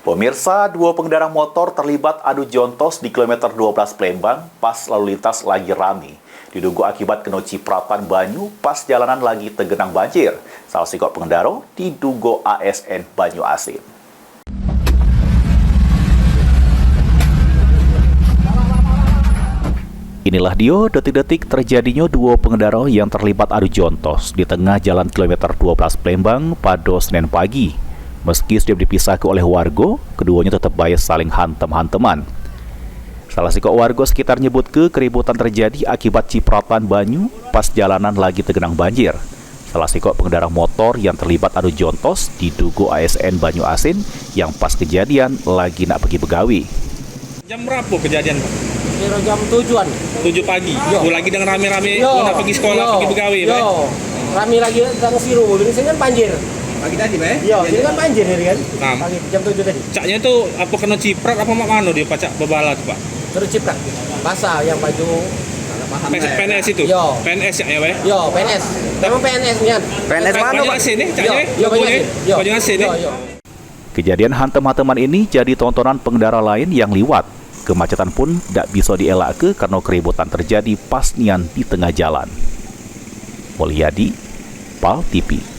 Pemirsa, dua pengendara motor terlibat adu jontos di kilometer 12 Palembang pas lalu lintas lagi rame. Diduga akibat kena cipratan banyu pas jalanan lagi tergenang banjir. Salah sikok pengendara diduga ASN Banyu Asin. Inilah dia detik-detik terjadinya dua pengendara yang terlibat adu jontos di tengah jalan kilometer 12 Palembang pada Senin pagi. Meski sudah dipisahkan oleh warga, keduanya tetap baik saling hantem-hanteman. Salah sikok warga sekitar nyebut keributan terjadi akibat cipratan banyu pas jalanan lagi tergenang banjir. Salah sikok pengendara motor yang terlibat adu jontos diduga ASN Banyu Asin yang pas kejadian lagi nak pergi begawi. Jam berapa kejadian, Pak? Kira jam 7-an. 7 pagi. Yo. Lagi dengan rame-rame nak pergi sekolah, pergi begawi, Pak. Yo. Rame lagi tentang siru, ini sini kan banjir. Pagi tadi, Pak? Yo, ini kan banjir ini kan. Nah. Pagi jam 7 tadi. Caknya itu apa kena ciprat apa mak mano dia pacak bebala tuh, Pak? Terus ciprat. Basah yang baju. PNS itu. Yo. PNS ya, Pak? Yo, PNS. Memang PNS nih kan. PNS mana, Banyu Pak? Asin nih, caknya. Yo, Banyu Asin. Yo. Banyu Asin nih. Yo. Kejadian hantem-hanteman ini jadi tontonan pengendara lain yang liwat. Kemacetan pun tidak bisa dielak karena keributan terjadi pas nian di tengah jalan. Polyadi, PAL TV.